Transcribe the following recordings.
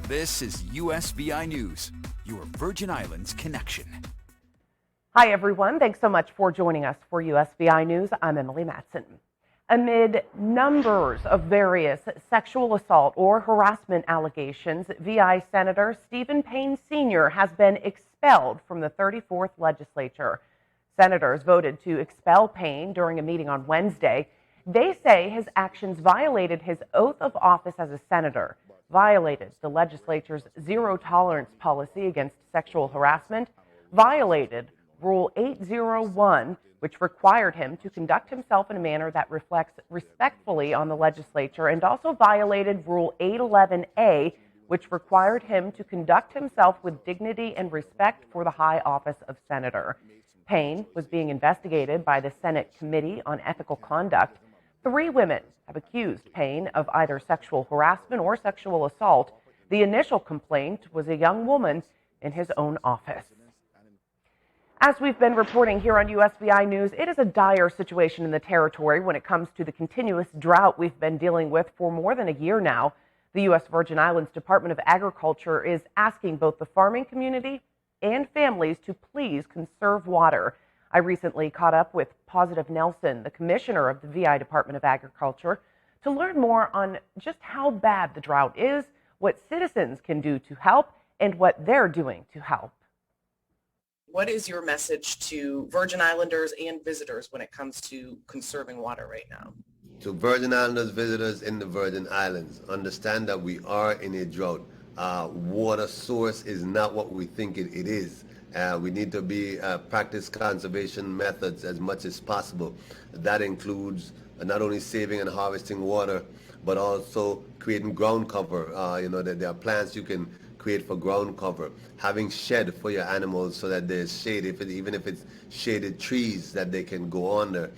This is USVI News, your Virgin Islands connection. Hi, everyone. Thanks so much for joining us for USVI News. I'm Emily Matson. Amid numbers of various sexual assault or harassment allegations, VI Senator Stephen Payne Sr. has been expelled from the 34th legislature. Senators voted to expel Payne during a meeting on Wednesday. They say his actions violated his oath of office as a senator, violated the legislature's zero-tolerance policy against sexual harassment, violated Rule 801, which required him to conduct himself in a manner that reflects respectfully on the legislature, and also violated Rule 811A, which required him to conduct himself with dignity and respect for the high office of senator. Payne was being investigated by the Senate Committee on Ethical Conduct. 3 women have accused Payne of either sexual harassment or sexual assault. The initial complaint was a young woman in his own office. As we've been reporting here on USVI News, it is a dire situation in the territory when it comes to the continuous drought we've been dealing with for more than a year now. The U.S. Virgin Islands Department of Agriculture is asking both the farming community and families to please conserve water. I recently caught up with Positive Nelson, the commissioner of the VI Department of Agriculture, to learn more on just how bad the drought is, what citizens can do to help, and what they're doing to help. What is your message to Virgin Islanders and visitors when it comes to conserving water right now? To Virgin Islanders visitors in the Virgin Islands, understand that we are in a drought. Water source is not what we think it is. We need to practice conservation methods as much as possible. That includes not only saving and harvesting water, but also creating ground cover. There are plants you can create for ground cover, having shed for your animals so that there's shade, even if it's shaded trees that they can go under.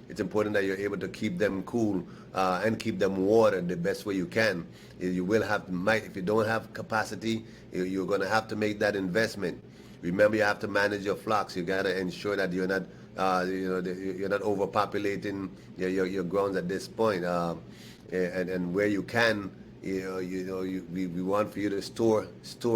It's important that you're able to keep them cool and keep them watered the best way you can. You will have to, if you don't have capacity, you're going to have to make that investment. Remember, you have to manage your flocks. You got to ensure that you're not, you're not overpopulating your grounds at this point. And where you can, we want for you to store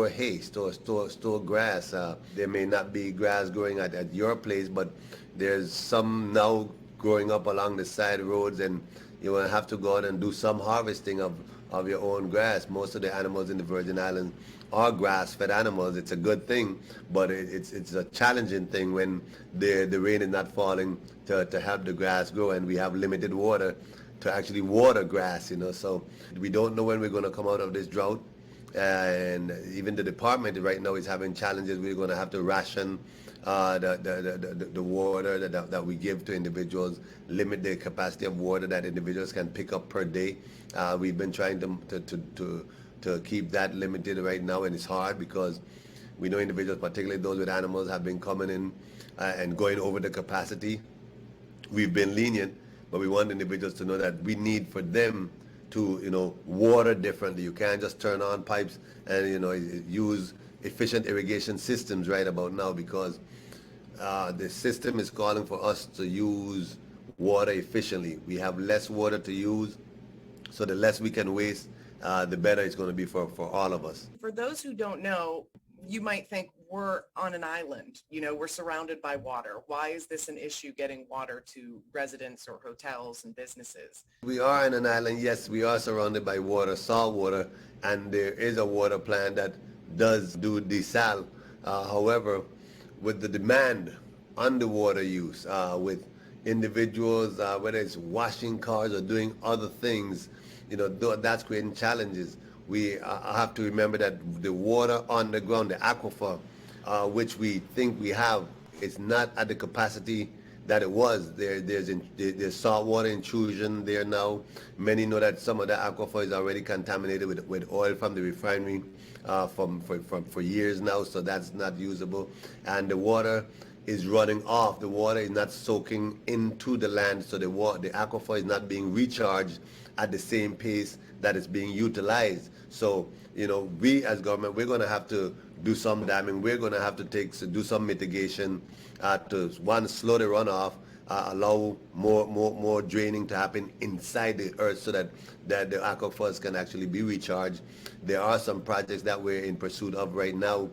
hay, store grass. There may not be grass growing at your place, but there's some now growing up along the side roads, and you will have to go out and do some harvesting of your own grass. Most of the animals in the Virgin Islands are grass-fed animals. It's a good thing, but it's a challenging thing when the rain is not falling to help the grass grow, and we have limited water to actually water grass, so we don't know when we're going to come out of this drought, and even the department right now is having challenges. We're going to have to ration the water that we give to individuals, limit the capacity of water that individuals can pick up per day. We've been trying to keep that limited right now, and it's hard because we know individuals, particularly those with animals, have been coming in and going over the capacity. We've been lenient, but we want individuals to know that we need for them to, water differently. You can't just turn on pipes and, use efficient irrigation systems right about now, because the system is calling for us to use water efficiently. We have less water to use, so the less we can waste, the better it's going to be for all of us. For those who don't know, you might think we're on an island, we're surrounded by water. Why is this an issue getting water to residents or hotels and businesses? We are on an island, yes, we are surrounded by water, salt water, and there is a water plant that does do desal. However, with the demand on the water use, with individuals, whether it's washing cars or doing other things, that's creating challenges. We have to remember that the water on the ground, the aquifer, which we think we have, is not at the capacity that it was. There's saltwater intrusion there now. Many know that some of the aquifer is already contaminated with oil from the refinery for years now, so that's not usable. And the water is running off. The water is not soaking into the land, so the aquifer is not being recharged at the same pace that it's being utilized. So, we as government, we're going to have to do some damming. We're going to have to do some mitigation to, one, slow the runoff, allow more draining to happen inside the earth so that the aquifers can actually be recharged. There are some projects that we're in pursuit of right now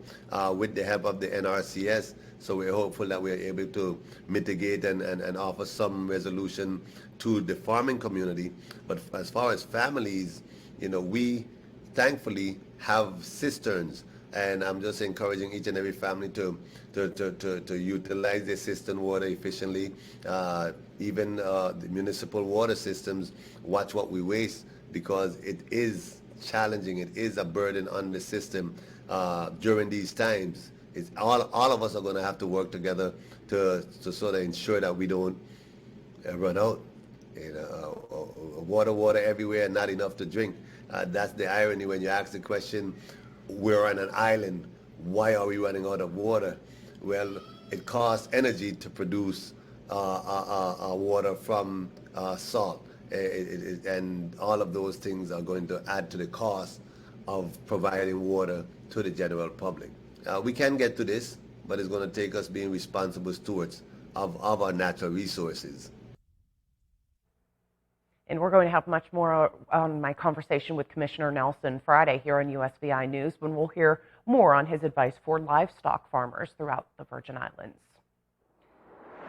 with the help of the NRCS. So we're hopeful that we're able to mitigate and offer some resolution to the farming community. But as far as families, we thankfully have cisterns, and I'm just encouraging each and every family to utilize their cistern water efficiently. Even the municipal water systems watch what we waste, because it is challenging. It is a burden on the system during these times. It's all of us are going to have to work together to sort of ensure that we don't run out. Water everywhere and not enough to drink. That's the irony when you ask the question, we're on an island, why are we running out of water? Well, it costs energy to produce water from salt. And all of those things are going to add to the cost of providing water to the general public. We can get to this, but it's going to take us being responsible stewards of our natural resources. And we're going to have much more on my conversation with Commissioner Nelson Friday here on USVI News, when we'll hear more on his advice for livestock farmers throughout the Virgin Islands.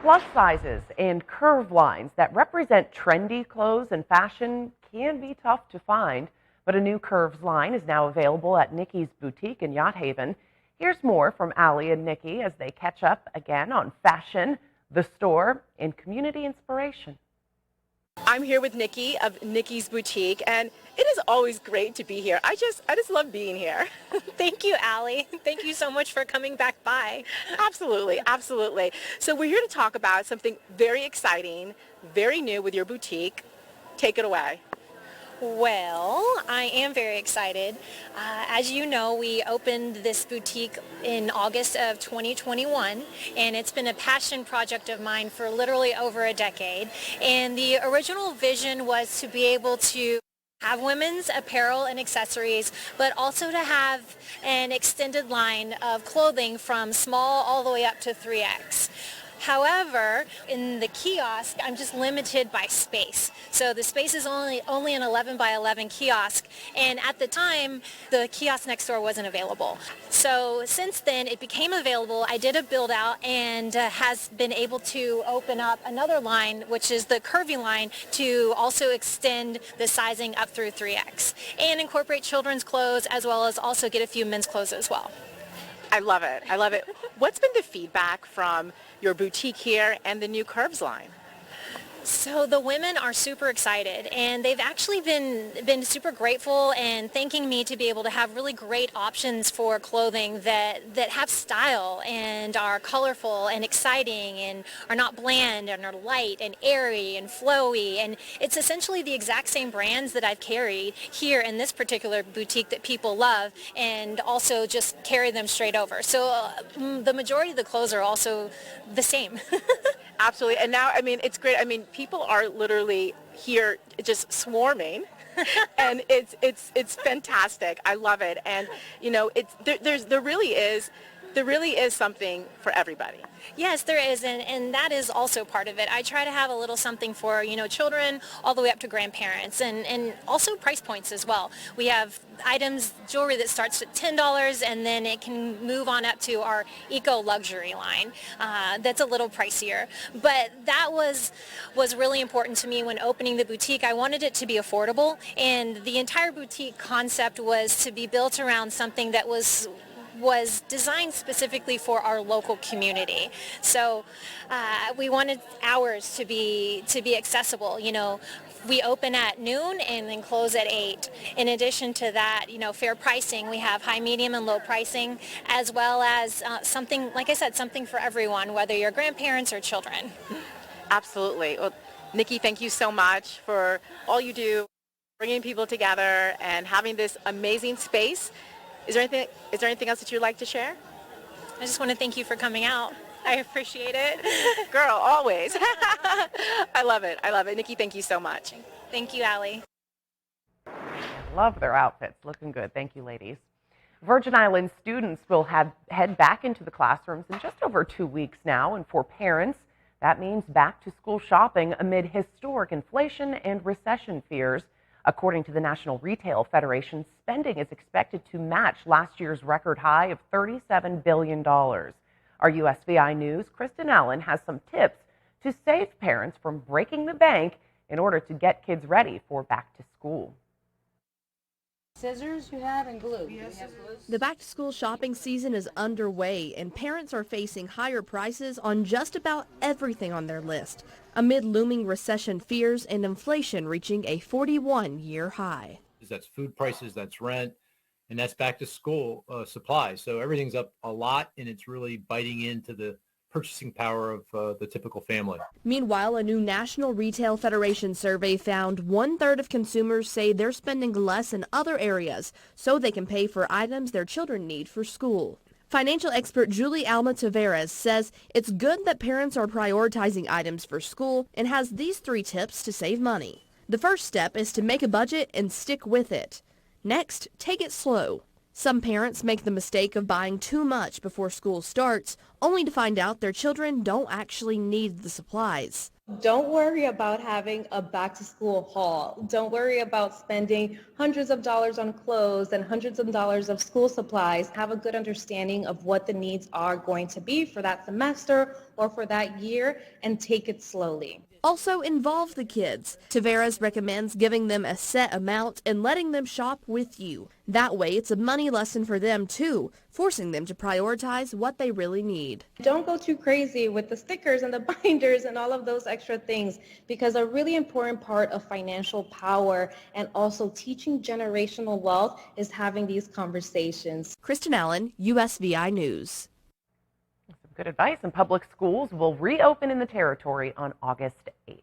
Plus sizes and curve lines that represent trendy clothes and fashion can be tough to find, but a new curves line is now available at Nikis Boutique in Yacht Haven. Here's more from Allie and Nikki as they catch up again on fashion, the store, and community inspiration. I'm here with Nikki of Nikis Boutique, and it is always great to be here. I just love being here. Thank you, Allie. Thank you so much for coming back by. Absolutely, absolutely. So we're here to talk about something very exciting, very new with your boutique. Take it away. Well, I am very excited. As you know, we opened this boutique in August of 2021, and it's been a passion project of mine for literally over a decade. And the original vision was to be able to have women's apparel and accessories, but also to have an extended line of clothing from small all the way up to 3X. However, in the kiosk, I'm just limited by space. So the space is only an 11 by 11 kiosk, and at the time, the kiosk next door wasn't available. So since then, it became available. I did a build out and has been able to open up another line, which is the curvy line, to also extend the sizing up through 3X and incorporate children's clothes, as well as also get a few men's clothes as well. I love it. I love it. What's been the feedback from your boutique here and the new curves line? So the women are super excited, and they've actually been super grateful and thanking me to be able to have really great options for clothing that have style and are colorful and exciting and are not bland and are light and airy and flowy. And it's essentially the exact same brands that I've carried here in this particular boutique that people love, and also just carry them straight over. So the majority of the clothes are also the same. Absolutely. And now, I mean, it's great. I mean, people are literally here just swarming. And it's fantastic. I love it. And there really is something for everybody. Yes, there is, and that is also part of it. I try to have a little something for, children all the way up to grandparents, and also price points as well. We have jewelry that starts at $10, and then it can move on up to our eco luxury line. That's a little pricier, but that was really important to me when opening the boutique. I wanted it to be affordable, and the entire boutique concept was to be built around something that was designed specifically for our local community. So we wanted hours to be accessible. We open at noon and then close at 8. In addition to that, fair pricing. We have high, medium, and low pricing, as well as something, like I said, something for everyone, whether you're grandparents or children. Absolutely. Well, Nikki, thank you so much for all you do, bringing people together and having this amazing space. Is there anything else that you'd like to share? I just want to thank you for coming out. I appreciate it. Girl, always. I love it. Nikki, thank you so much. Thank you, Allie. I love their outfits. Looking good. Thank you, ladies. Virgin Islands students will head back into the classrooms in just over 2 weeks now, and for parents, That means back-to-school shopping amid historic inflation and recession fears. According to the National Retail Federation, spending is expected to match last year's record high of $37 billion. Our USVI News' Kristen Allen has some tips to save parents from breaking the bank in order to get kids ready for back to school. Scissors you have and glue. Yes. The back-to-school shopping season is underway, and parents are facing higher prices on just about everything on their list, amid looming recession fears and inflation reaching a 41-year high. That's food prices, that's rent, and that's back-to-school supplies. So everything's up a lot, and it's really biting into the purchasing power of the typical family. Meanwhile, a new National Retail Federation survey found 1/3 of consumers say they're spending less in other areas so they can pay for items their children need for school. Financial expert Julie Alma Taveras says it's good that parents are prioritizing items for school and has these 3 tips to save money. The first step is to make a budget and stick with it. Next, take it slow. Some parents make the mistake of buying too much before school starts, only to find out their children don't actually need the supplies. Don't worry about having a back-to-school haul. Don't worry about spending hundreds of dollars on clothes and hundreds of dollars of school supplies. Have a good understanding of what the needs are going to be for that semester or for that year, and take it slowly. Also involve the kids. Taveras recommends giving them a set amount and letting them shop with you. That way it's a money lesson for them too, forcing them to prioritize what they really need. Don't go too crazy with the stickers and the binders and all of those extra things, because a really important part of financial power and also teaching generational wealth is having these conversations. Kristen Allen, USVI News. Some good advice, and public schools will reopen in the territory on August 8th.